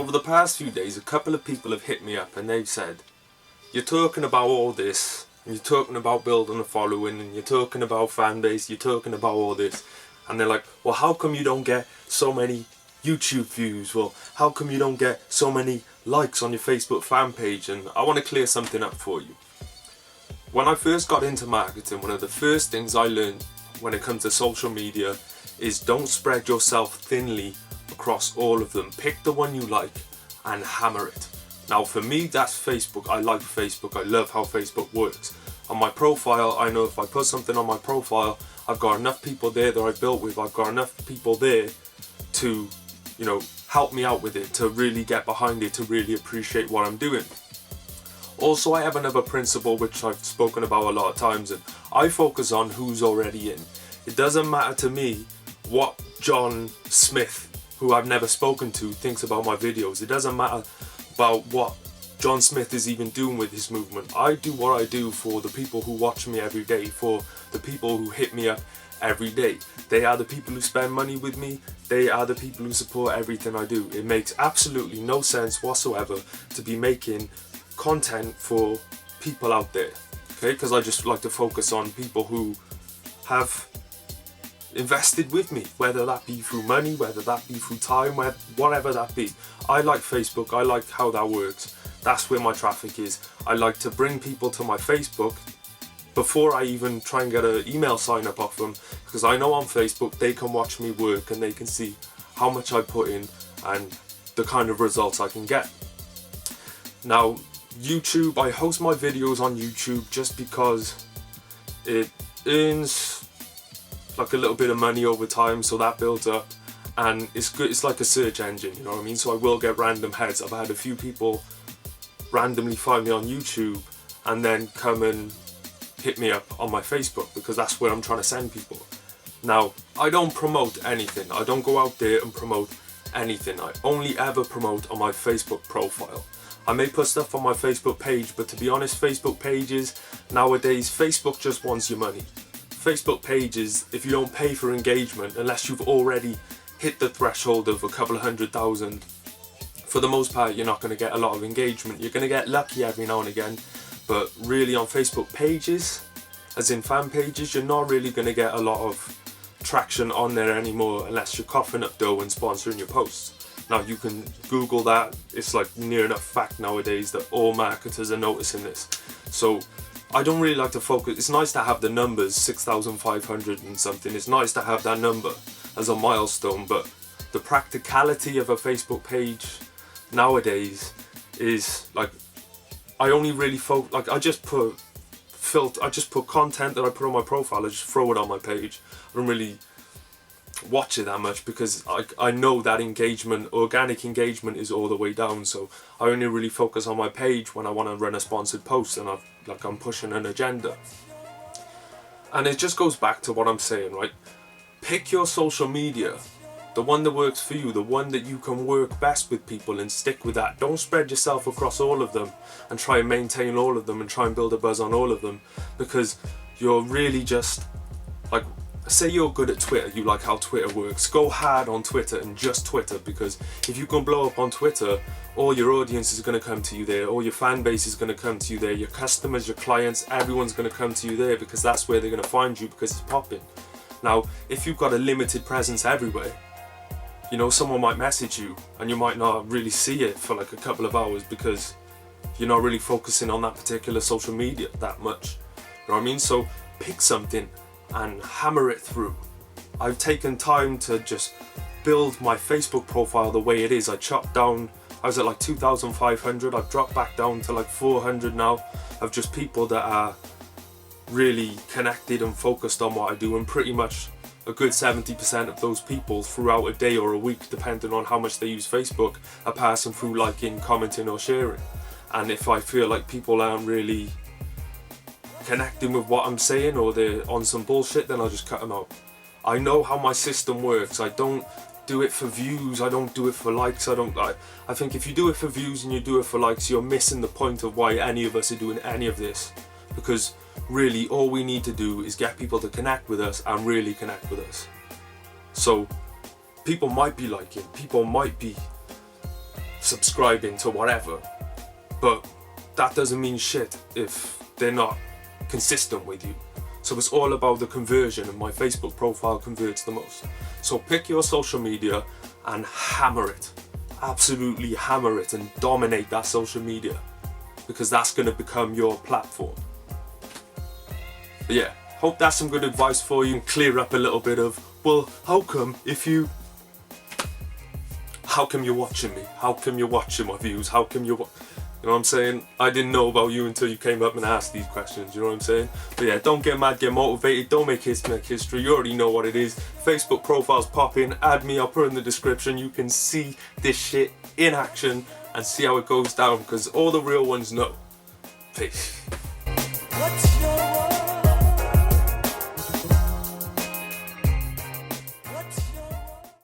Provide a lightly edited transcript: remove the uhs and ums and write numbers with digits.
over the past few days, a couple of people have hit me up and they've said, you're talking about all this, and you're talking about building a following, and you're talking about fan base, you're talking about all this, and they're like, well, how come you don't get so many YouTube views? Well, how come you don't get so many likes on your Facebook fan page? And I want to clear something up for you. When I first got into marketing, one of the first things I learned when it comes to social media is don't spread yourself thinly across all of them. Pick the one you like and hammer it. Now for me, that's Facebook. I like Facebook. I love how Facebook works. On my profile, I know if I put something on my profile, I've got enough people there that I've built with. I've got enough people there to, you know, help me out with it, to really get behind it, to really appreciate what I'm doing. Also, I have another principle which I've spoken about a lot of times, and I focus on who's already in. It doesn't matter to me what John Smith, who I've never spoken to, thinks about my videos. It doesn't matter about what John Smith is even doing with his movement. I do what I do for the people who watch me every day, for the people who hit me up every day. They are the people who spend money with me. They are the people who support everything I do. It makes absolutely no sense whatsoever to be making content for people out there, okay? Because I just like to focus on people who have invested with me, whether that be through money, whether that be through time, whatever that be. I like Facebook. I like how that works. That's where my traffic is. I like to bring people to my Facebook before I even try and get an email sign up off them, because I know on Facebook they can watch me work and they can see how much I put in and the kind of results I can get. Now YouTube, I host my videos on YouTube just because it earns like a little bit of money over time, so that builds up, and it's good. It's like a search engine, you know what I mean? So I will get random heads. I've had a few people randomly find me on YouTube and then come and hit me up on my Facebook, because that's where I'm trying to send people. Now, I don't promote anything. I don't go out there and promote anything. I only ever promote on my Facebook profile. I may put stuff on my Facebook page, but to be honest, Facebook pages nowadays, Facebook just wants your money. Facebook pages, if you don't pay for engagement, unless you've already hit the threshold of a couple of 100,000, for the most part you're not going to get a lot of engagement. You're going to get lucky every now and again, but really on Facebook pages, as in fan pages, you're not really going to get a lot of traction on there anymore unless you're coughing up dough and sponsoring your posts. Now you can Google that. It's like near enough fact nowadays that all marketers are noticing this. So I don't really like to focus. It's nice to have the numbers, 6,500 and something. It's nice to have that number as a milestone, but the practicality of a Facebook page nowadays is like, I only really focus, like I just put content that I put on my profile, I just throw it on my page. I don't really watch it that much because I know that engagement, organic engagement, is all the way down. So I only really focus on my page when I want to run a sponsored post and I'm pushing an agenda. And it just goes back to what I'm saying, right? Pick your social media, the one that works for you, the one that you can work best with people, and stick with that. Don't spread yourself across all of them and try and maintain all of them and try and build a buzz on all of them, because you're really just like, say you're good at Twitter, you like how Twitter works, go hard on Twitter and just Twitter, because if you can blow up on Twitter, all your audience is going to come to you there, all your fan base is going to come to you there, your customers, your clients, everyone's going to come to you there, because that's where they're going to find you, because it's popping. Now, if you've got a limited presence everywhere, you know, someone might message you and you might not really see it for like a couple of hours because you're not really focusing on that particular social media that much. You know what I mean? So pick something and hammer it through. I've taken time to just build my Facebook profile the way it is. I chopped down, I was at like 2,500, I've dropped back down to like 400 now, of just people that are really connected and focused on what I do, and pretty much a good 70% of those people throughout a day or a week, depending on how much they use Facebook, are passing through liking, commenting or sharing. And if I feel like people aren't really connecting with what I'm saying, or they're on some bullshit, then I'll just cut them out. I know how my system works. I don't do it for views, I don't do it for likes. I think if you do it for views and you do it for likes, you're missing the point of why any of us are doing any of this. Because really all we need to do is get people to connect with us and really connect with us. So people might be liking, people might be subscribing, subscribing to whatever, but that doesn't mean shit if they're not consistent with you. So it's all about the conversion, and my Facebook profile converts the most. So pick your social media and hammer it. Absolutely hammer it and dominate that social media, because that's going to become your platform. But yeah, hope that's some good advice for you and clear up a little bit of, well, how come you're watching me? How come you're watching my views? How come you know what I'm saying? I didn't know about you until you came up and asked these questions, you know what I'm saying? But yeah, don't get mad, get motivated, don't make history, you already know what it is. Facebook profiles pop in, add me, I'll put it in the description. You can see this shit in action and see how it goes down, because all the real ones know. Peace. What's your